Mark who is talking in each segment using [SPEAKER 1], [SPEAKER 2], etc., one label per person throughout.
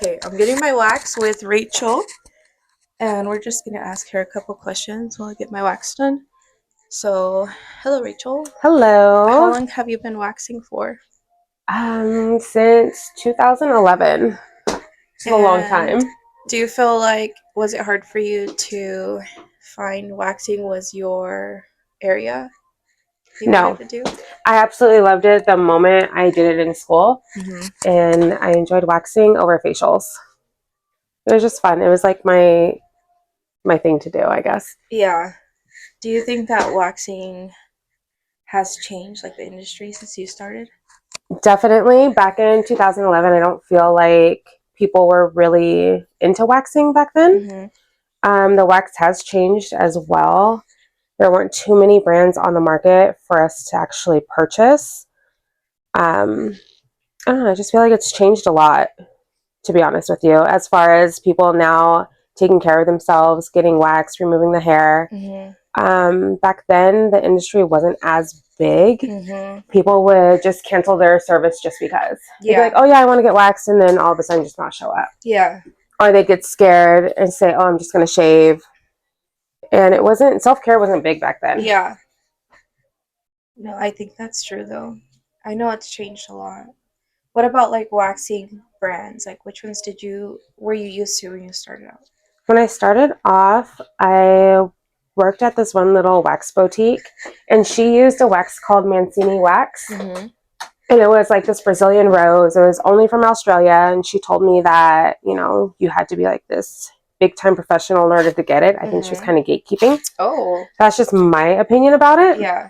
[SPEAKER 1] Okay, I'm getting my wax with Rachel, and we're just gonna ask her a couple questions while I get my wax done. So, hello, Rachel. How
[SPEAKER 2] Hello.
[SPEAKER 1] long have you been waxing for?
[SPEAKER 2] Since 2011. It's a long
[SPEAKER 1] And
[SPEAKER 2] time.
[SPEAKER 1] do you feel like was it hard for you to find waxing was your area you wanted
[SPEAKER 2] No,
[SPEAKER 1] to do?
[SPEAKER 2] I absolutely loved it the moment I did it in school,
[SPEAKER 1] Mm-hmm.
[SPEAKER 2] and I enjoyed waxing over facials. It was just fun. It was like my thing to do, I guess.
[SPEAKER 1] Yeah. Do you think that waxing has changed, like the industry, since you started?
[SPEAKER 2] Definitely back in 2011, I don't feel like people were really into waxing back then.
[SPEAKER 1] Mm-hmm.
[SPEAKER 2] The wax has changed as well. There weren't too many brands on the market for us to actually purchase. Um, I don't know, I just feel like it's changed a lot, to be honest with you, as far as people now taking care of themselves, getting waxed, removing the hair.
[SPEAKER 1] Mm-hmm.
[SPEAKER 2] Back then, the industry wasn't as big.
[SPEAKER 1] Mm-hmm.
[SPEAKER 2] People would just cancel their service just because. They'd be like,
[SPEAKER 1] Yeah.
[SPEAKER 2] oh, yeah, I want to get waxed, and then all of a sudden just not show up.
[SPEAKER 1] Yeah.
[SPEAKER 2] Or they'd get scared and say, oh, I'm just going to shave. And self-care wasn't big back then.
[SPEAKER 1] Yeah. No, I think that's true though. I know it's changed a lot. What about like waxing brands? Like which ones were you used to when you started out?
[SPEAKER 2] When I started off, I worked at this one little wax boutique, and she used a wax called Mancini Wax.
[SPEAKER 1] Mm-hmm.
[SPEAKER 2] And it was like this Brazilian rose. It was only from Australia. And she told me that, you had to be like this big time professional in order to get it. I think she was kind of gatekeeping.
[SPEAKER 1] Oh.
[SPEAKER 2] That's just my opinion about it.
[SPEAKER 1] Yeah.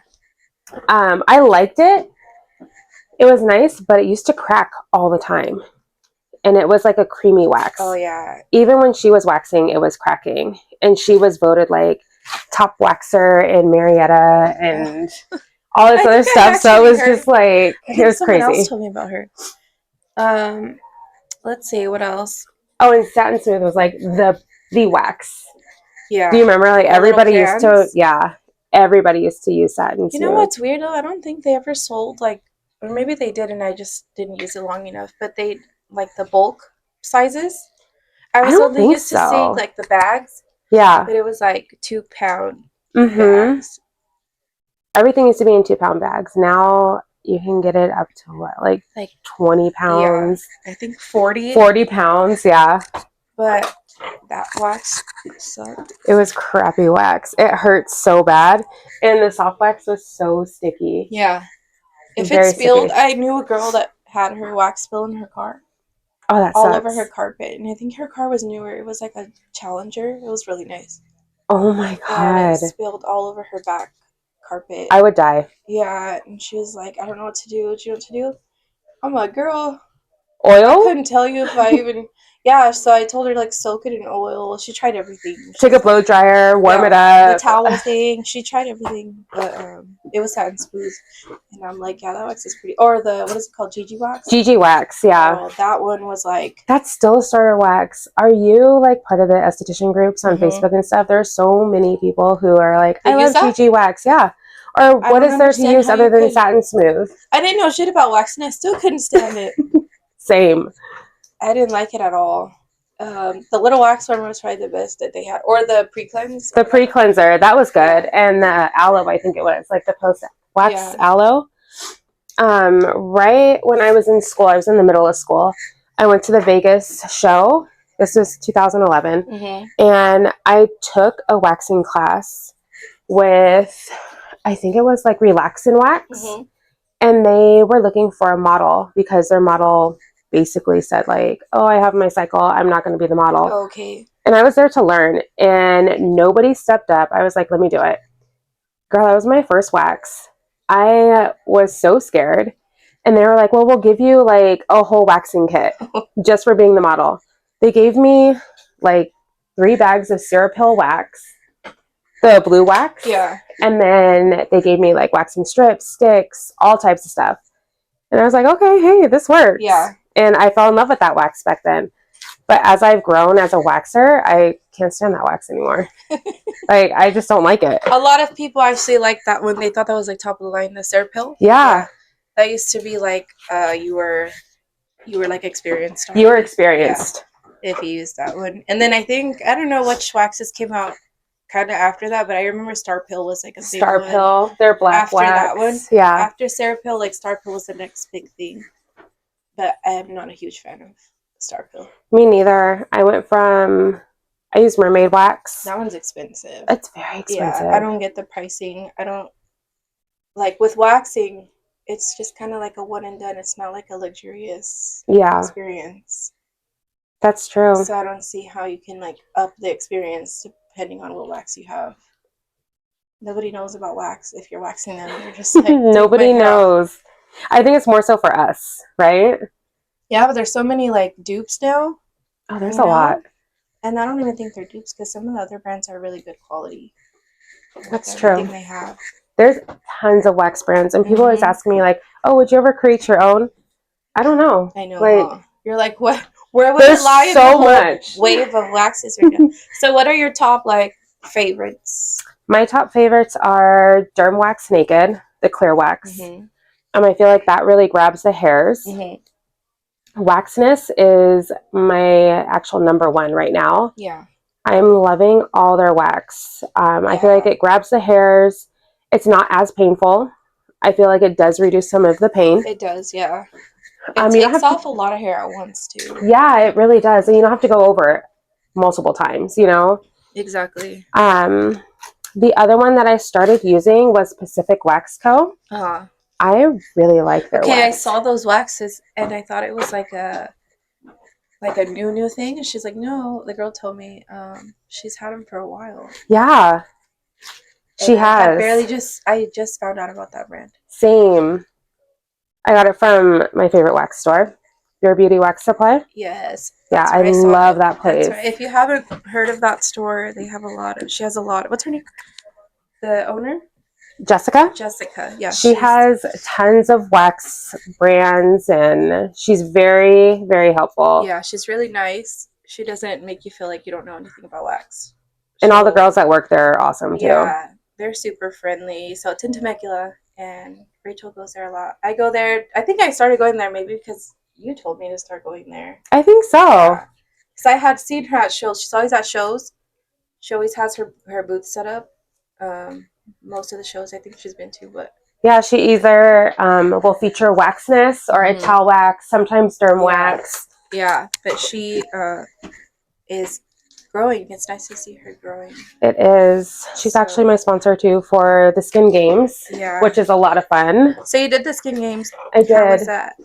[SPEAKER 2] I liked it. It was nice, but it used to crack all the time. And it was like a creamy wax.
[SPEAKER 1] Oh yeah.
[SPEAKER 2] Even when she was waxing, it was cracking. And she was voted like top waxer in Marietta and all this other stuff. So it was just like, it was
[SPEAKER 1] someone
[SPEAKER 2] crazy.
[SPEAKER 1] else told me about her. Let's see what else.
[SPEAKER 2] Oh, and Satin Smooth was like the wax.
[SPEAKER 1] Yeah.
[SPEAKER 2] Do you remember? Like
[SPEAKER 1] The
[SPEAKER 2] everybody
[SPEAKER 1] little
[SPEAKER 2] used to,
[SPEAKER 1] cans?
[SPEAKER 2] yeah. Everybody used to use Satin
[SPEAKER 1] You know
[SPEAKER 2] Smooth.
[SPEAKER 1] what's weird though? I don't think they ever sold like, or maybe they did and I just didn't use it long enough. But they like the bulk sizes. I was
[SPEAKER 2] don't
[SPEAKER 1] only
[SPEAKER 2] think
[SPEAKER 1] used to seeing
[SPEAKER 2] so.
[SPEAKER 1] like the bags,
[SPEAKER 2] Yeah.
[SPEAKER 1] but it was like 2 pound
[SPEAKER 2] Mm-hmm.
[SPEAKER 1] bags.
[SPEAKER 2] Everything used to be in 2 pound bags. Now you can get it up to what, like 20 pounds?
[SPEAKER 1] Yeah, I think 40.
[SPEAKER 2] 40 pounds, yeah.
[SPEAKER 1] But that wax sucked.
[SPEAKER 2] It was crappy wax. It hurt so bad. And the soft wax was so sticky.
[SPEAKER 1] Yeah. If
[SPEAKER 2] Very
[SPEAKER 1] it spilled,
[SPEAKER 2] sticky.
[SPEAKER 1] I knew a girl that had her wax spill in her car.
[SPEAKER 2] Oh, that
[SPEAKER 1] all
[SPEAKER 2] sucks.
[SPEAKER 1] over her carpet. And I think her car was newer. It was like a Challenger. It was really nice.
[SPEAKER 2] Oh my
[SPEAKER 1] And
[SPEAKER 2] God.
[SPEAKER 1] it spilled all over her back carpet.
[SPEAKER 2] I would die.
[SPEAKER 1] Yeah, and she was like, I don't know what to do. Do you know what to do? I'm like, girl,
[SPEAKER 2] Oil?
[SPEAKER 1] I couldn't tell you if I even. Yeah, so I told her like soak it in oil. She tried everything.
[SPEAKER 2] Take a blow dryer, warm it up.
[SPEAKER 1] The towel thing. She tried everything, but it was Satin Smooth, and I'm like, yeah, that wax is pretty. Or the what is it called? GG Wax.
[SPEAKER 2] GG Wax, yeah.
[SPEAKER 1] Oh, that one was like.
[SPEAKER 2] That's still a starter wax. Are you like part of the esthetician groups on Facebook and stuff? There are so many people who are like, I love GG Wax, yeah. Or what is there to use other than Satin Smooth?
[SPEAKER 1] I didn't know shit about wax, and I still couldn't stand it.
[SPEAKER 2] Same.
[SPEAKER 1] I didn't like it at all. The little wax one was probably the best that they had, or the pre-cleanse.
[SPEAKER 2] The pre-cleanser, that was good, and the aloe, I think it was like the post-wax aloe. Right when I was in school, I was in the middle of school. I went to the Vegas show. This was 2011, and I took a waxing class with, I think it was like Relax and Wax, and they were looking for a model because their model basically said like, oh, I have my cycle, I'm not going to be the model.
[SPEAKER 1] Okay.
[SPEAKER 2] And I was there to learn, and nobody stepped up. I was like, let me do it. Girl, that was my first wax. I was so scared. And they were like, well, we'll give you like a whole waxing kit just for being the model. They gave me like 3 bags of Cerapill wax, the blue wax.
[SPEAKER 1] Yeah.
[SPEAKER 2] And then they gave me like waxing strips, sticks, all types of stuff. And I was like, okay, hey, this works.
[SPEAKER 1] Yeah.
[SPEAKER 2] And I fell in love with that wax back then. But as I've grown as a waxer, I can't stand that wax anymore. Like, I just don't like it.
[SPEAKER 1] A lot of people actually like that one. They thought that was like top of the line, the Cerapill.
[SPEAKER 2] Yeah.
[SPEAKER 1] That used to be like you were You were like experienced.
[SPEAKER 2] You were experienced.
[SPEAKER 1] Yeah, if you used that one. And then I think, I don't know which waxes came out kind of after that, but I remember Star Pill was like a big
[SPEAKER 2] Star
[SPEAKER 1] one.
[SPEAKER 2] Pill, their black
[SPEAKER 1] after
[SPEAKER 2] wax.
[SPEAKER 1] That one.
[SPEAKER 2] Yeah.
[SPEAKER 1] After Star Pill, like Star Pill was the next big thing. But I am not a huge fan of Star Pill.
[SPEAKER 2] Me neither. I use Mermaid Wax.
[SPEAKER 1] That one's expensive.
[SPEAKER 2] It's very expensive.
[SPEAKER 1] Yeah, I don't get the pricing. I don't, like with waxing, it's just kind of like a one and done. It's not like a luxurious experience.
[SPEAKER 2] That's true.
[SPEAKER 1] So I don't see how you can like up the experience depending on what wax you have. Nobody knows about wax. If you're waxing them, you're just like,
[SPEAKER 2] nobody knows. I think it's more so for us, right?
[SPEAKER 1] Yeah, but there's so many like dupes now.
[SPEAKER 2] Oh, there's a lot.
[SPEAKER 1] And I don't even think they're dupes because some of the other brands are really good quality.
[SPEAKER 2] That's true.
[SPEAKER 1] They have.
[SPEAKER 2] There's tons of wax brands, and people always ask me like, "Oh, would you ever create your own?" I don't know.
[SPEAKER 1] I know. Like, you're like, what? Where would it lie in
[SPEAKER 2] so
[SPEAKER 1] the whole
[SPEAKER 2] much
[SPEAKER 1] wave of waxes right now? So, what are your top like favorites?
[SPEAKER 2] My top favorites are Derm Wax Naked, the clear wax. I feel like that really grabs the hairs. Waxness is my actual number one right now.
[SPEAKER 1] Yeah.
[SPEAKER 2] I'm loving all their wax. I feel like it grabs the hairs. It's not as painful. I feel like it does reduce some of the pain.
[SPEAKER 1] It does, yeah. It takes off a lot of hair at once, too.
[SPEAKER 2] Yeah, it really does. And you don't have to go over it multiple times, you know?
[SPEAKER 1] Exactly.
[SPEAKER 2] The other one that I started using was Pacific Wax Co. I really like their wax.
[SPEAKER 1] I saw those waxes and I thought it was like a new thing. And she's like, no, the girl told me she's had them for a while.
[SPEAKER 2] Yeah. She has.
[SPEAKER 1] I just found out about that brand.
[SPEAKER 2] Same. I got it from my favorite wax store, Your Beauty Wax Supply.
[SPEAKER 1] Yes.
[SPEAKER 2] Yeah, I love that place.
[SPEAKER 1] Right. If you haven't heard of that store, they have she has a lot of, what's her name? The owner?
[SPEAKER 2] Jessica,
[SPEAKER 1] yeah.
[SPEAKER 2] She has tons of wax brands, and she's very, very helpful.
[SPEAKER 1] Yeah, she's really nice. She doesn't make you feel like you don't know anything about wax.
[SPEAKER 2] And all the girls that work there are awesome, too.
[SPEAKER 1] Yeah, they're super friendly. So it's in Temecula, and Rachel goes there a lot. I go there. I think I started going there maybe because you told me to start going there.
[SPEAKER 2] I think so.
[SPEAKER 1] Because I had seen her at shows. She's always at shows. She always has her booth set up. Most of the shows I think she's been to, but
[SPEAKER 2] yeah, she either will feature Waxness or Atal Wax, sometimes Derm Wax.
[SPEAKER 1] Yeah, but she is growing. It's nice to see her growing.
[SPEAKER 2] It is. She's actually my sponsor too for the Skin Games, which is a lot of fun.
[SPEAKER 1] So you did the Skin Games.
[SPEAKER 2] I did.
[SPEAKER 1] How was that?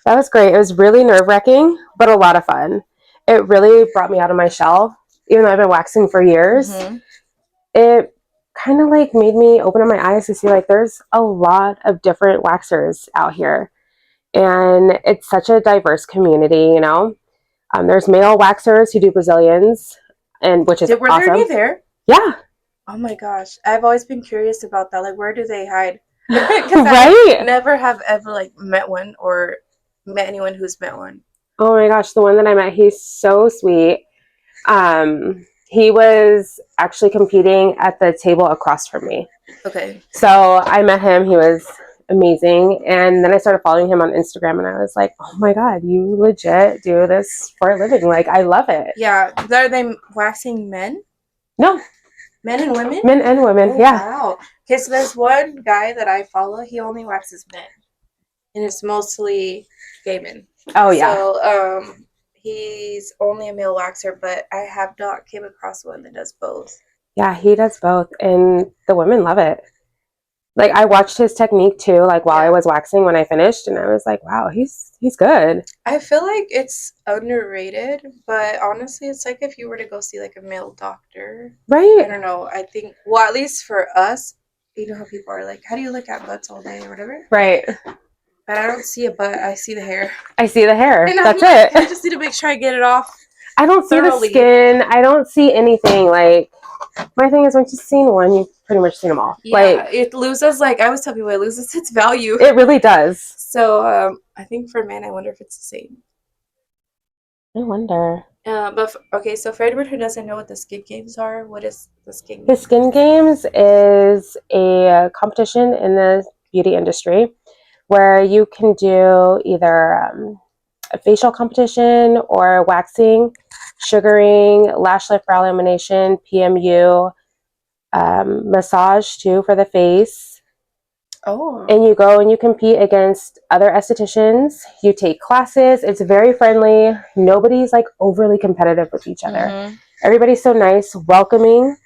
[SPEAKER 2] That was great. It was really nerve-wracking, but a lot of fun. It really brought me out of my shell. Even though I've been waxing for years, it kind of like made me open up my eyes to see like there's a lot of different waxers out here, and it's such a diverse community, you know. There's male waxers who do Brazilians, and which is awesome.
[SPEAKER 1] Were there any there?
[SPEAKER 2] Yeah.
[SPEAKER 1] Oh my gosh, I've always been curious about that. Like, where do they hide?
[SPEAKER 2] Right.
[SPEAKER 1] I never have ever like met one or met anyone who's met one.
[SPEAKER 2] Oh my gosh, the one that I met, he's so sweet. He was actually competing at the table across from me.
[SPEAKER 1] Okay.
[SPEAKER 2] So I met him. He was amazing. And then I started following him on Instagram, and I was like, oh my God, you legit do this for a living. Like, I love it.
[SPEAKER 1] Yeah. Are they waxing men?
[SPEAKER 2] No.
[SPEAKER 1] Men and women?
[SPEAKER 2] Men and women, yeah.
[SPEAKER 1] Wow. Okay, so there's one guy that I follow. He only waxes men. And it's mostly gay men.
[SPEAKER 2] Oh, yeah.
[SPEAKER 1] So, he's only a male waxer, but I have not came across one that does both.
[SPEAKER 2] Yeah, he does both, and the women love it. Like, I watched his technique too, like while I was waxing when I finished, and I was like, wow, he's good.
[SPEAKER 1] I feel like it's underrated, but honestly, it's like if you were to go see like a male doctor.
[SPEAKER 2] Right.
[SPEAKER 1] I don't know. I think, well, at least for us, you know how people are like, how do you look at butts all day or whatever?
[SPEAKER 2] Right.
[SPEAKER 1] But I don't see a butt. I see the hair.
[SPEAKER 2] I see the hair.
[SPEAKER 1] And
[SPEAKER 2] that's it.
[SPEAKER 1] I just need to make sure I get it off.
[SPEAKER 2] I don't see the skin. I don't see anything. Like, my thing is, once you've seen one, you've pretty much seen them all.
[SPEAKER 1] Yeah, like, it loses, like, I always tell people, it loses its value.
[SPEAKER 2] It really does.
[SPEAKER 1] So, I think for men, I wonder if it's the same.
[SPEAKER 2] I wonder.
[SPEAKER 1] Okay, so for anyone who doesn't know what the Skin Games are, what is the Skin Games?
[SPEAKER 2] The Skin Games is a competition in the beauty industry where you can do either a facial competition or waxing, sugaring, lash lift, brow lamination, PMU, massage too for the face.
[SPEAKER 1] Oh.
[SPEAKER 2] And you go and you compete against other estheticians. You take classes. It's very friendly. Nobody's like overly competitive with each other. Everybody's so nice, welcoming,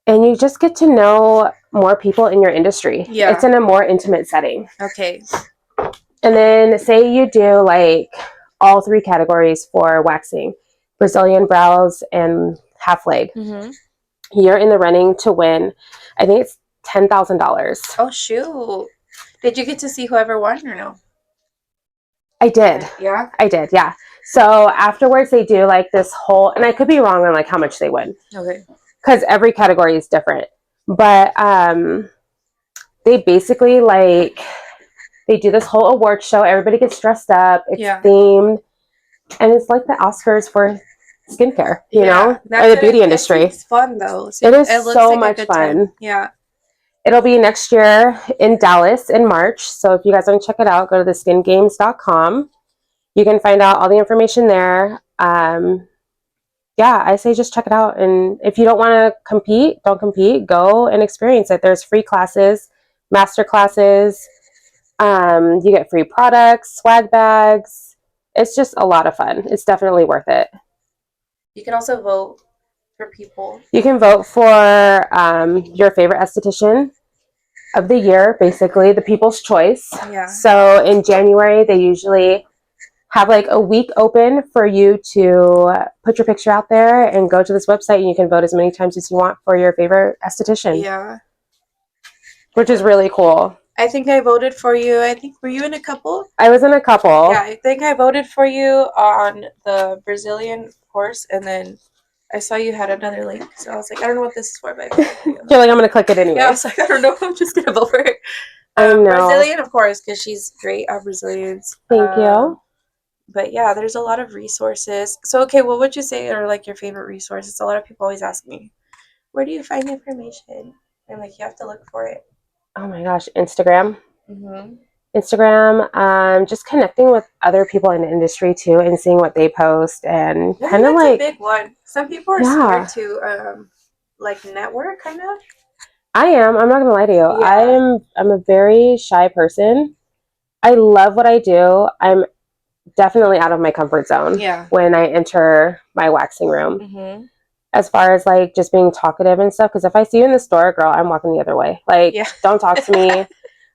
[SPEAKER 2] and you just get to know more people in your industry.
[SPEAKER 1] Yeah.
[SPEAKER 2] It's in a more intimate setting.
[SPEAKER 1] Okay.
[SPEAKER 2] And then say you do like all 3 categories for waxing, Brazilian brows and half leg. You're in the running to win, I think it's $10,000.
[SPEAKER 1] Oh, shoot. Did you get to see whoever won or no?
[SPEAKER 2] I did.
[SPEAKER 1] Yeah?
[SPEAKER 2] I did, yeah. So afterwards they do like this whole, and I could be wrong on like how much they win.
[SPEAKER 1] Okay.
[SPEAKER 2] Because every category is different. But they basically like, they do this whole award show. Everybody gets dressed up. It's themed. And it's like the Oscars for skincare, you know, or the beauty industry.
[SPEAKER 1] It's fun though.
[SPEAKER 2] It is so much fun.
[SPEAKER 1] Yeah.
[SPEAKER 2] It'll be next year in Dallas in March. So if you guys want to check it out, go to theskingames.com. You can find out all the information there. Yeah, I say just check it out. And if you don't want to compete, don't compete. Go and experience it. There's free classes, master classes. You get free products, swag bags. It's just a lot of fun. It's definitely worth it.
[SPEAKER 1] You can also vote for people.
[SPEAKER 2] You can vote for your favorite esthetician of the year, basically, the people's choice.
[SPEAKER 1] Yeah.
[SPEAKER 2] So in January, they usually have like a week open for you to put your picture out there and go to this website, and you can vote as many times as you want for your favorite esthetician.
[SPEAKER 1] Yeah.
[SPEAKER 2] Which is really cool.
[SPEAKER 1] I think I voted for you. I think, were you in a couple?
[SPEAKER 2] I was in a couple.
[SPEAKER 1] Yeah, I think I voted for you on the Brazilian course, and then I saw you had another link, so I was like, I don't know what this is for, but I voted for you.
[SPEAKER 2] You're like, I'm going to click it anyway.
[SPEAKER 1] Yeah, I was like, I don't know. I'm just going to vote for her.
[SPEAKER 2] I know.
[SPEAKER 1] Brazilian, of course, because she's great at Brazilians.
[SPEAKER 2] Thank you.
[SPEAKER 1] But yeah, there's a lot of resources. So, okay, what would you say are like your favorite resources? A lot of people always ask me, where do you find information? And like, you have to look for it.
[SPEAKER 2] Oh my gosh, Instagram. Instagram, just connecting with other people in the industry too, and seeing what they post, and kind of like
[SPEAKER 1] a big one. Some people are scared to like network, kind of.
[SPEAKER 2] I am. I'm not gonna lie to you.
[SPEAKER 1] Yeah.
[SPEAKER 2] I'm a very shy person. I love what I do. I'm definitely out of my comfort zone when I enter my waxing room. As far as like just being talkative and stuff, because if I see you in the store, girl, I'm walking the other way. Like, don't talk to me.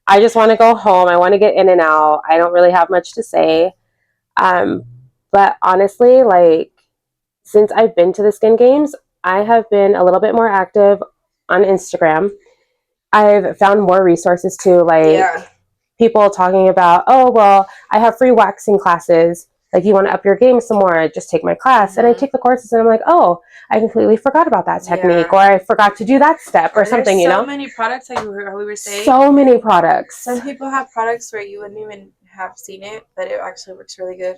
[SPEAKER 2] I just want to go home. I want to get in and out. I don't really have much to say. But honestly, like, since I've been to the Skin Games, I have been a little bit more active on Instagram. I've found more resources too, like people talking about, oh, well, I have free waxing classes. Like, you want to up your game some more, just take my class. And I take the courses and I'm like, oh, I completely forgot about that technique, or I forgot to do that step or something, you know?
[SPEAKER 1] So many products, like we were saying.
[SPEAKER 2] So many products.
[SPEAKER 1] Some people have products where you wouldn't even have seen it, but it actually works really good.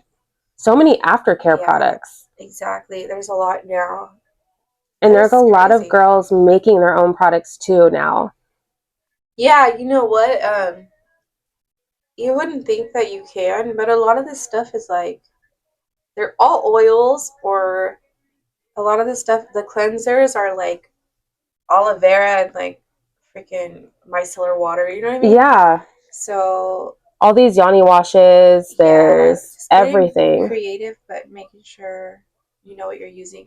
[SPEAKER 2] So many aftercare products.
[SPEAKER 1] Exactly. There's a lot now.
[SPEAKER 2] And there's a lot of girls making their own products too now.
[SPEAKER 1] Yeah, you know what? You wouldn't think that you can, but a lot of this stuff is like, they're all oils, or a lot of the stuff, the cleansers are like aloe vera and like freaking micellar water, you know what I mean? Yeah. So
[SPEAKER 2] all these yoni washes, there's everything.
[SPEAKER 1] Creative, but making sure you know what you're using.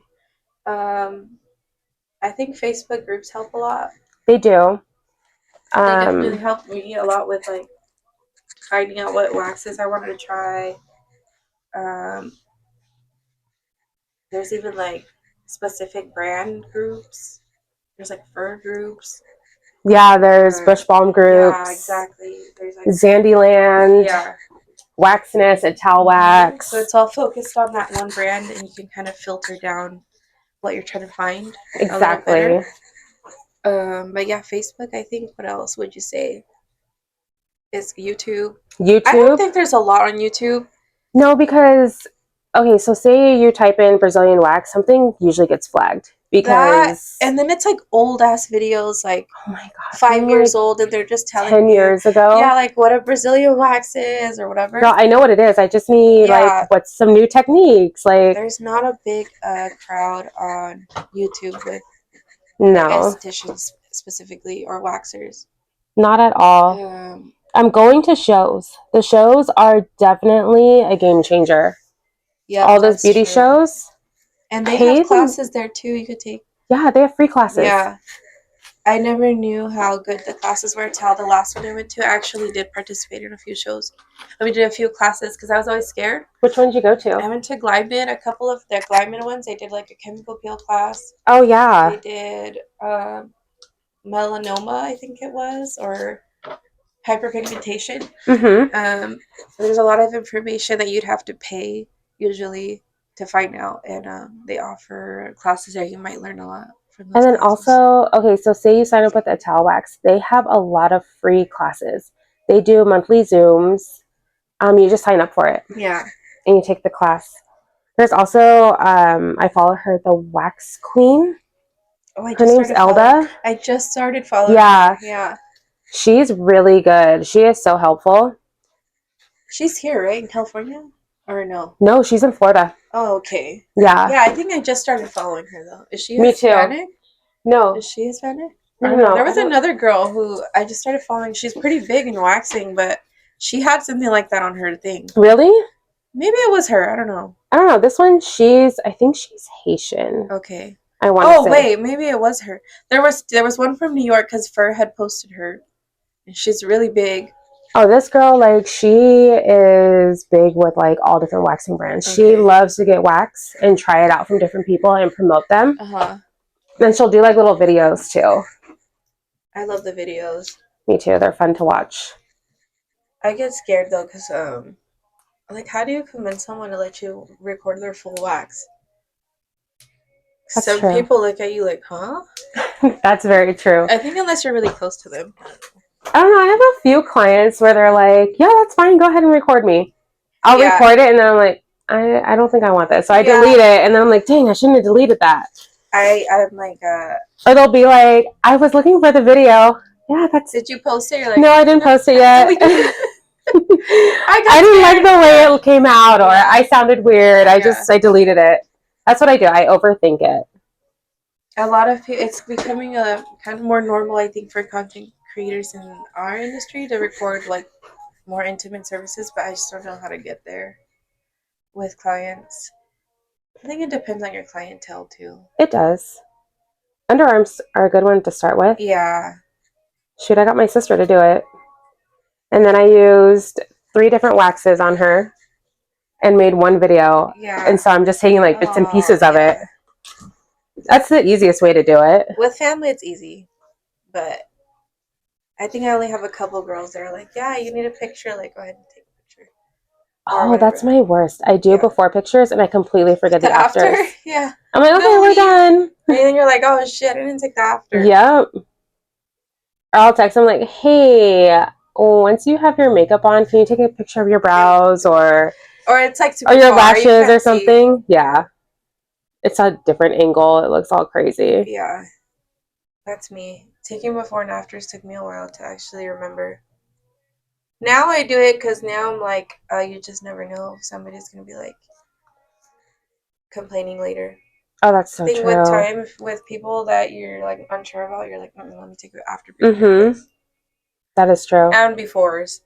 [SPEAKER 1] I think Facebook groups help a lot.
[SPEAKER 2] They do.
[SPEAKER 1] They definitely helped me a lot with like finding out what waxes I wanted to try. There's even like specific brand groups. There's like fur groups.
[SPEAKER 2] Yeah, there's bush balm groups.
[SPEAKER 1] Yeah, exactly. There's like
[SPEAKER 2] Zandyland. Yeah. Waxness, Atal Wax.
[SPEAKER 1] So it's all focused on that one brand, and you can kind of filter down what you're trying to find.
[SPEAKER 2] Exactly.
[SPEAKER 1] But yeah, Facebook, I think. What else would you say? Is YouTube.
[SPEAKER 2] YouTube?
[SPEAKER 1] I don't think there's a lot on YouTube.
[SPEAKER 2] No, because, okay, so say you type in Brazilian wax, something usually gets flagged. because
[SPEAKER 1] and then it's like old ass videos, like
[SPEAKER 2] oh my god,
[SPEAKER 1] 5 years old, and they're just telling
[SPEAKER 2] 10
[SPEAKER 1] you,
[SPEAKER 2] years ago.
[SPEAKER 1] yeah, like what a Brazilian wax is or whatever.
[SPEAKER 2] Girl, I know what it is. I just need like what's some new techniques. Like
[SPEAKER 1] there's not a big crowd on YouTube with
[SPEAKER 2] no
[SPEAKER 1] estheticians specifically or waxers.
[SPEAKER 2] Not at all. I'm going to shows. The shows are definitely a game changer. Yeah, all those beauty shows.
[SPEAKER 1] And they have classes there too you could take.
[SPEAKER 2] Yeah, they have free classes.
[SPEAKER 1] Yeah. I never knew how good the classes were until the last one I went to. I actually did participate in a few shows. We did a few classes because I was always scared.
[SPEAKER 2] Which one did you go to?
[SPEAKER 1] I went to Glymin, a couple of the Glymin ones. They did like a chemical peel class.
[SPEAKER 2] Oh, yeah.
[SPEAKER 1] They did melanoma, I think it was, or hyperpigmentation. Mm-hmm. There's a lot of information that you'd have to pay usually to find out, and they offer classes there. You might learn a lot from those. And then
[SPEAKER 2] classes. Also, okay, so say you sign up with Atal Wax, they have a lot of free classes. They do monthly Zooms. You just sign up for it.
[SPEAKER 1] Yeah.
[SPEAKER 2] And you take the class. There's also I follow her, the Wax Queen.
[SPEAKER 1] Oh,
[SPEAKER 2] her name's Elda.
[SPEAKER 1] I just started following her. Yeah.
[SPEAKER 2] She's really good. She is so helpful.
[SPEAKER 1] She's here, right? In California? Or no?
[SPEAKER 2] No, she's in Florida.
[SPEAKER 1] Oh, okay.
[SPEAKER 2] Yeah.
[SPEAKER 1] Yeah, I think I just started following her, though. Is she
[SPEAKER 2] Hispanic?
[SPEAKER 1] Too.
[SPEAKER 2] No.
[SPEAKER 1] Is she Hispanic?
[SPEAKER 2] No.
[SPEAKER 1] There was another girl who I just started following. She's pretty big in waxing, but she had something like that on her thing.
[SPEAKER 2] Really?
[SPEAKER 1] Maybe it was her. I don't know.
[SPEAKER 2] This one, I think she's Haitian.
[SPEAKER 1] Okay.
[SPEAKER 2] I want to say.
[SPEAKER 1] Oh, wait. Maybe it was her. There was one from New York because Fur had posted her. And she's really big.
[SPEAKER 2] Oh, this girl, like, she is big with, like, all different waxing brands. Okay. She loves to get wax and try it out from different people and promote them. Uh-huh. And she'll do, like, little videos, too.
[SPEAKER 1] I love the videos.
[SPEAKER 2] Me, too. They're fun to watch.
[SPEAKER 1] I get scared, though, because, like, how do you convince someone to let you record their full wax? Some people look at you like, huh?
[SPEAKER 2] That's very true.
[SPEAKER 1] I think unless you're really close to them.
[SPEAKER 2] I don't know. I have a few clients where they're like, yeah, that's fine. Go ahead and record me. I'll record it. And then I'm like, I don't think I want this. So I delete it. And then I'm like, dang, I shouldn't have deleted that.
[SPEAKER 1] I'm like,
[SPEAKER 2] or they'll be like, I was looking for the video. Yeah,
[SPEAKER 1] Did you post it? You're like,
[SPEAKER 2] no, I didn't post it yet. I didn't like the way it came out, or I sounded weird. I deleted it. That's what I do. I overthink it.
[SPEAKER 1] A lot of people, it's becoming a kind of more normal, I think, for content creators in our industry to record like more intimate services, but I just don't know how to get there with clients. I think it depends on your clientele too.
[SPEAKER 2] It does. Underarms are a good one to start with.
[SPEAKER 1] Yeah.
[SPEAKER 2] Shoot, I got my sister to do it. And then I used 3 different waxes on her and made one video.
[SPEAKER 1] Yeah.
[SPEAKER 2] And so I'm just taking like bits and pieces of it. That's the easiest way to do it.
[SPEAKER 1] With family, it's easy. But I think I only have a couple girls that are like, yeah, you need a picture. Like, go ahead and take a picture.
[SPEAKER 2] Oh, that's my worst. I do before pictures and I completely forget the afters.
[SPEAKER 1] Yeah.
[SPEAKER 2] I'm like, okay, we're done.
[SPEAKER 1] And then you're like, oh shit, I didn't take the after.
[SPEAKER 2] Yep. Or I'll text them like, hey, once you have your makeup on, can you take a picture of your brows or
[SPEAKER 1] it's like
[SPEAKER 2] or your lashes or something? See. Yeah. It's a different angle. It looks all crazy.
[SPEAKER 1] Yeah. That's me. Taking before and afters took me a while to actually remember. Now I do it because now I'm like, you just never know if somebody's going to be like complaining later.
[SPEAKER 2] Oh, that's so true.
[SPEAKER 1] With time, with people that you're like unsure about, you're like, let me take it after picture.
[SPEAKER 2] That is true.
[SPEAKER 1] And befores.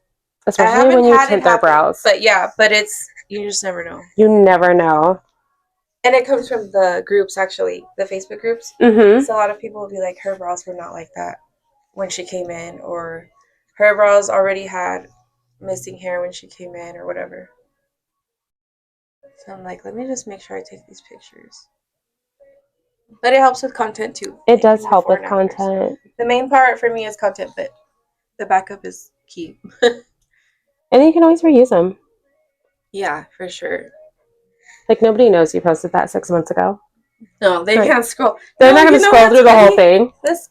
[SPEAKER 2] Especially when you tint their brows.
[SPEAKER 1] But it's, you just never know.
[SPEAKER 2] You never know.
[SPEAKER 1] And it comes from the groups, actually, the Facebook groups. So a lot of people will be like, her brows were not like that when she came in, or her brows already had missing hair when she came in, or whatever. So I'm like, let me just make sure I take these pictures. But it helps with content, too.
[SPEAKER 2] It does help with content.
[SPEAKER 1] The main part for me is content, but the backup is key.
[SPEAKER 2] And you can always reuse them.
[SPEAKER 1] Yeah, for sure.
[SPEAKER 2] Like, nobody knows you posted that 6 months ago.
[SPEAKER 1] No, they can't scroll.
[SPEAKER 2] They're not going to scroll through the whole thing.
[SPEAKER 1] This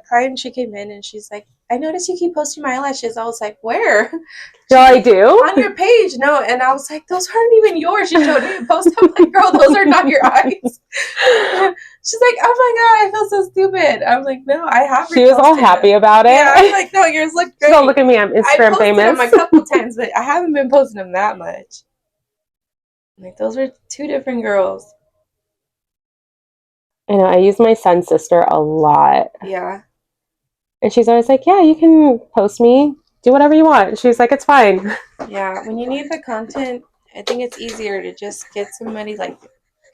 [SPEAKER 1] client, she came in and she's like, I noticed you keep posting my eyelashes. I was like, where?
[SPEAKER 2] No, I do?
[SPEAKER 1] On your page. No. And I was like, those aren't even yours. You showed me a post. I'm like, girl, those are not your eyes. She's like, oh my god, I feel so stupid. I'm like, no, I have.
[SPEAKER 2] She was all happy about it.
[SPEAKER 1] Yeah, I'm like, no, yours look great.
[SPEAKER 2] Don't look at me, I'm Instagram famous.
[SPEAKER 1] I posted them a couple times, but I haven't been posting them that much. Like, those were two different girls.
[SPEAKER 2] I know, I use my son's sister a lot.
[SPEAKER 1] Yeah.
[SPEAKER 2] And she's always like, yeah, you can post me. Do whatever you want. She's like, it's fine.
[SPEAKER 1] Yeah, when you need the content, I think it's easier to just get somebody, like,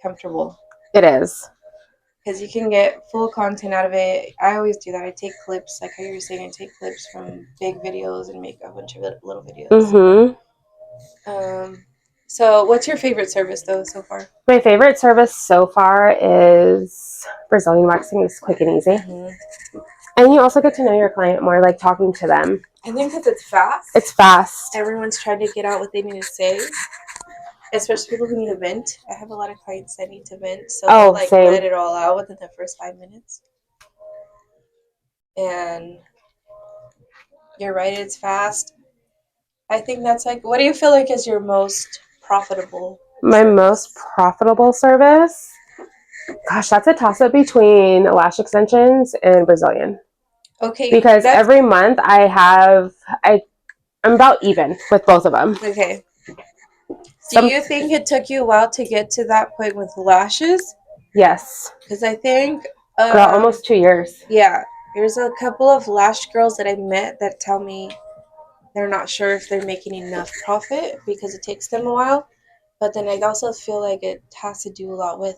[SPEAKER 1] comfortable.
[SPEAKER 2] It is.
[SPEAKER 1] Because you can get full content out of it. I always do that. I take clips, like how you were saying, I take clips from big videos and make a bunch of little videos.
[SPEAKER 2] Mm-hmm.
[SPEAKER 1] So what's your favorite service, though, so far?
[SPEAKER 2] My favorite service so far is Brazilian waxing. It's quick and easy.
[SPEAKER 1] Mm-hmm.
[SPEAKER 2] And you also get to know your client more, like talking to them.
[SPEAKER 1] I think because it's fast.
[SPEAKER 2] It's fast.
[SPEAKER 1] Everyone's trying to get out what they need to say. Especially people who need to vent. I have a lot of clients that need to vent, so they'll, like,
[SPEAKER 2] same.
[SPEAKER 1] let it all out within the first 5 minutes. And you're right, it's fast. I think that's like, what do you feel like is your most profitable
[SPEAKER 2] service? Most profitable service? Gosh, that's a toss-up between lash extensions and Brazilian.
[SPEAKER 1] Okay.
[SPEAKER 2] Because every month I'm about even with both of them.
[SPEAKER 1] Okay. Do you think it took you a while to get to that point with lashes?
[SPEAKER 2] Yes.
[SPEAKER 1] Because I think...
[SPEAKER 2] Girl, almost 2 years.
[SPEAKER 1] Yeah. There's a couple of lash girls that I met that tell me they're not sure if they're making enough profit because it takes them a while. But then I also feel like it has to do a lot with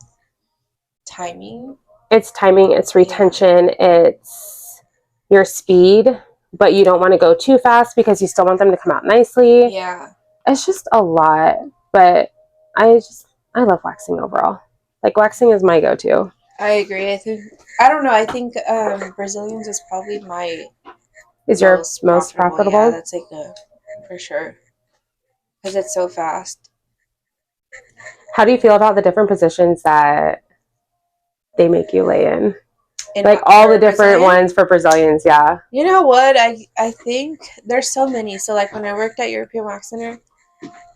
[SPEAKER 1] timing.
[SPEAKER 2] It's timing, it's retention, it's your speed, but you don't want to go too fast because you still want them to come out nicely.
[SPEAKER 1] Yeah. It's
[SPEAKER 2] just a lot, but I love waxing overall. Like, waxing is my go-to.
[SPEAKER 1] I agree. I don't know. I think Brazilians is probably my
[SPEAKER 2] your most profitable?
[SPEAKER 1] Yeah, that's like for sure. Because it's so fast.
[SPEAKER 2] How do you feel about the different positions that they make you lay in? Like all the different ones for Brazilians, yeah.
[SPEAKER 1] You know what? I think there's so many. So, like, when I worked at European Wax Center,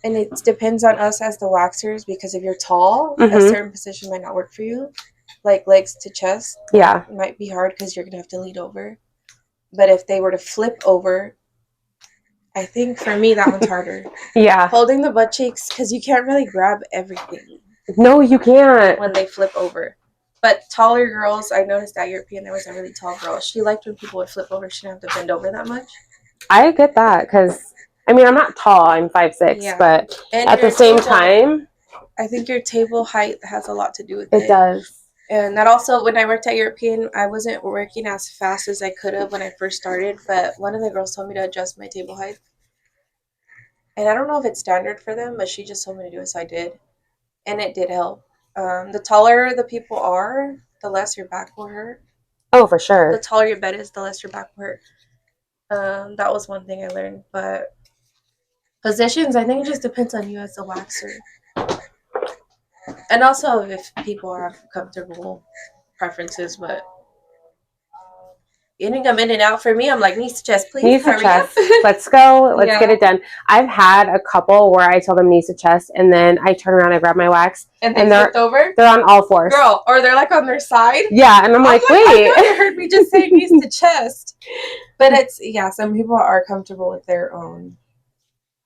[SPEAKER 1] and it depends on us as the waxers, because if you're tall, a certain position might not work for you. Like legs to chest.
[SPEAKER 2] Yeah.
[SPEAKER 1] It might be hard because you're going to have to lead over. But if they were to flip over, I think for me that one's harder.
[SPEAKER 2] Yeah.
[SPEAKER 1] Holding the butt cheeks, because you can't really grab everything.
[SPEAKER 2] No, you can't.
[SPEAKER 1] When they flip over. But taller girls, I noticed at European, there was a really tall girl. She liked when people would flip over. She didn't have to bend over that much.
[SPEAKER 2] I get that, because, I mean, I'm not tall. I'm 5'6", yeah. But and at the same time...
[SPEAKER 1] I think your table height has a lot to do with it.
[SPEAKER 2] It does.
[SPEAKER 1] And that also, when I worked at European, I wasn't working as fast as I could have when I first started, but one of the girls told me to adjust my table height. And I don't know if it's standard for them, but she just told me to do it, so I did. And it did help. The taller the people are, the less your back will hurt.
[SPEAKER 2] Oh, for sure.
[SPEAKER 1] The taller your bed is, the less your back will hurt. That was one thing I learned. But positions, I think it just depends on you as a waxer. And also if people have comfortable preferences, but you think I'm in and out. For me, I'm like, knees to chest, please.
[SPEAKER 2] Knees to chest. Let's go. Let's get it done. I've had a couple where I tell them knees to chest, and then I turn around and grab my wax.
[SPEAKER 1] And they're over?
[SPEAKER 2] They're on all fours.
[SPEAKER 1] Girl, or they're like on their side.
[SPEAKER 2] Yeah, and I'm like, wait.
[SPEAKER 1] I thought you heard me just say knees to chest. But it's, yeah, some people are comfortable with their own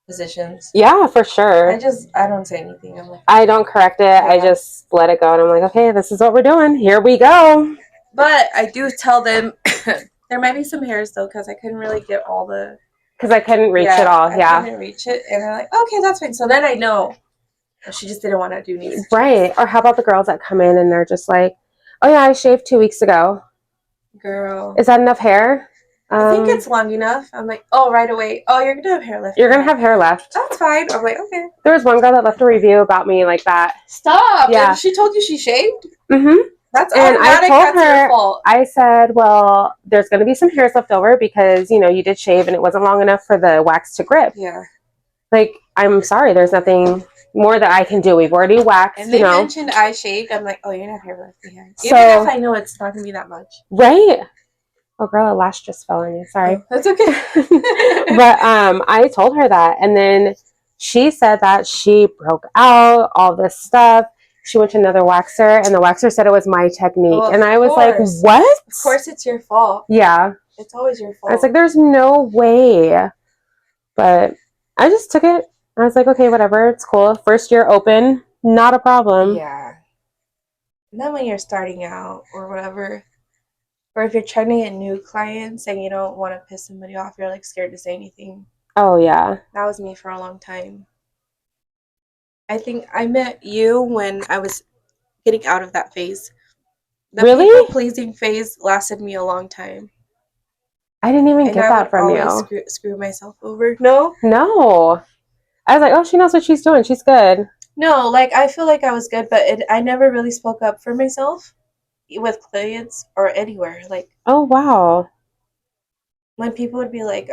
[SPEAKER 1] positions.
[SPEAKER 2] Yeah, for sure.
[SPEAKER 1] I don't say anything. I'm like,
[SPEAKER 2] I don't correct it. Yeah. I just let it go, and I'm like, okay, this is what we're doing. Here we go.
[SPEAKER 1] But I do tell them there might be some hairs though, because I couldn't really get all the.
[SPEAKER 2] Because I couldn't reach it all. Yeah.
[SPEAKER 1] I couldn't reach it, and they're like, okay, that's fine. So then I know she just didn't want to do knees.
[SPEAKER 2] Right. Or how about the girls that come in and they're just like, oh yeah, I shaved 2 weeks ago.
[SPEAKER 1] Girl,
[SPEAKER 2] is that enough hair?
[SPEAKER 1] I think it's long enough. I'm like, oh, right away. Oh, you're gonna have hair left.
[SPEAKER 2] You're gonna have hair left.
[SPEAKER 1] That's fine. I'm like, okay.
[SPEAKER 2] There was one girl that left a review about me like that.
[SPEAKER 1] Stop. Yeah. And she told you she shaved?
[SPEAKER 2] Mm-hmm.
[SPEAKER 1] That's
[SPEAKER 2] and
[SPEAKER 1] automatic.
[SPEAKER 2] I told her,
[SPEAKER 1] your fault.
[SPEAKER 2] I said, well, there's going to be some hairs left over because, you know, you did shave and it wasn't long enough for the wax to grip.
[SPEAKER 1] Yeah.
[SPEAKER 2] Like, I'm sorry, there's nothing more that I can do. We've already waxed,
[SPEAKER 1] and they mentioned I shaved. I'm like, oh, you're not hair left behind. Even if I know it's not going to be that much.
[SPEAKER 2] Right. Oh, girl, a lash just fell on you. Sorry.
[SPEAKER 1] Oh, that's okay.
[SPEAKER 2] But I told her that. And then she said that she broke out, all this stuff. She went to another waxer, and the waxer said it was my technique.
[SPEAKER 1] Well,
[SPEAKER 2] and I was like, what?
[SPEAKER 1] Of course it's your fault.
[SPEAKER 2] Yeah.
[SPEAKER 1] It's always your fault.
[SPEAKER 2] I was like, there's no way. But I just took it. I was like, okay, whatever. It's cool. First year open. Not a problem.
[SPEAKER 1] Yeah. And then when you're starting out or whatever, or if you're trying to get new clients and you don't want to piss somebody off, you're like scared to say anything.
[SPEAKER 2] Oh, yeah.
[SPEAKER 1] That was me for a long time. I think I met you when I was getting out of that phase. The
[SPEAKER 2] really?
[SPEAKER 1] people-pleasing phase lasted me a long time.
[SPEAKER 2] I didn't even get that from you.
[SPEAKER 1] I would always screw myself over. No?
[SPEAKER 2] No. I was like, oh, she knows what she's doing. She's good.
[SPEAKER 1] No, like, I feel like I was good, but I never really spoke up for myself with clients or anywhere. Like,
[SPEAKER 2] oh, wow.
[SPEAKER 1] when people would be like,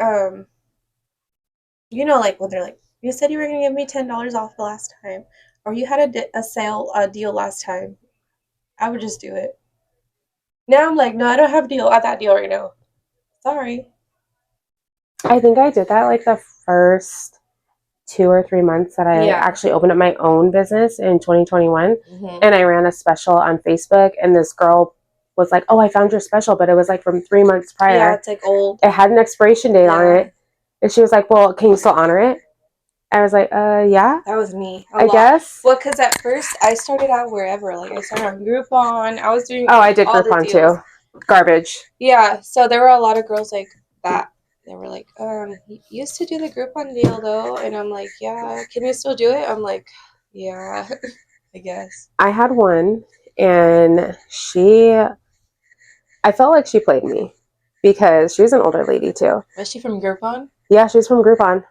[SPEAKER 1] you know, like, when they're like, you said you were going to give me $10 off the last time, or you had a deal last time, I would just do it. Now I'm like, no, I don't have that deal right now. Sorry.
[SPEAKER 2] I think I did that like the first 2 or 3 months that I actually opened up my own business in 2021. And I ran a special on Facebook, and this girl was like, oh, I found your special, but it was like from 3 months prior.
[SPEAKER 1] Yeah, it's like old.
[SPEAKER 2] It had an expiration date on it. And she was like, well, can you still honor it? I was like, yeah.
[SPEAKER 1] That was me.
[SPEAKER 2] I guess.
[SPEAKER 1] Well, because at first I started out wherever. Like, I started on Groupon. I was doing
[SPEAKER 2] I did Groupon too. Garbage.
[SPEAKER 1] Yeah, so there were a lot of girls like that. They were like, you used to do the Groupon deal though. And I'm like, yeah, can you still do it? I'm like, yeah, I guess.
[SPEAKER 2] I had one, and I felt like she played me because she was an older lady too.
[SPEAKER 1] Was she from Groupon?
[SPEAKER 2] Yeah, she was from Groupon.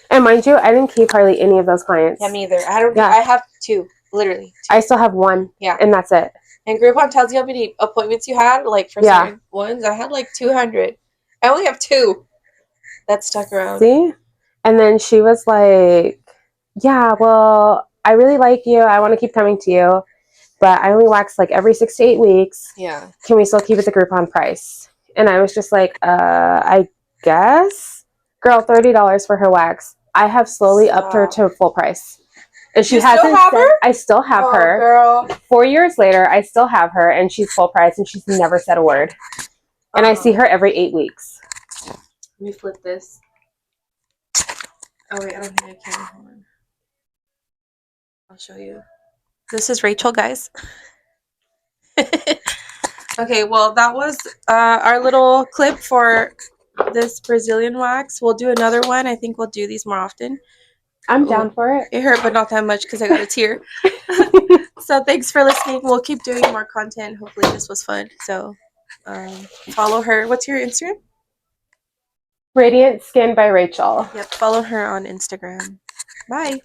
[SPEAKER 2] And mind you, I didn't keep hardly any of those clients.
[SPEAKER 1] Yeah, me either. I have 2, literally 2.
[SPEAKER 2] I still have 1.
[SPEAKER 1] Yeah.
[SPEAKER 2] And that's it.
[SPEAKER 1] And Groupon tells you how many appointments you had, like for certain ones. I had like 200. I only have 2 that stuck around.
[SPEAKER 2] See? And then she was like, yeah, well, I really like you. I want to keep coming to you. But I only wax like every 6 to 8 weeks.
[SPEAKER 1] Yeah.
[SPEAKER 2] Can we still keep it the Groupon price? And I was just like, I guess. Girl, $30 for her wax. I have slowly upped her to full price. And she hasn't.
[SPEAKER 1] Still have her?
[SPEAKER 2] I still have her.
[SPEAKER 1] Girl.
[SPEAKER 2] 4 years later, I still have her, and she's full price, and she's never said a word. And I see her every 8 weeks.
[SPEAKER 1] Let me flip this. Oh wait, I don't think I can. Hold on. I'll show you. This is Rachel, guys. Okay, well, that was our little clip for this Brazilian wax. We'll do another one. I think we'll do these more often.
[SPEAKER 2] I'm down for it.
[SPEAKER 1] It hurt, but not that much because I got a tear. So thanks for listening. We'll keep doing more content. Hopefully this was fun. So follow her. What's your Instagram?
[SPEAKER 2] Radiant Skin by Rachel.
[SPEAKER 1] Yep, follow her on Instagram. Bye.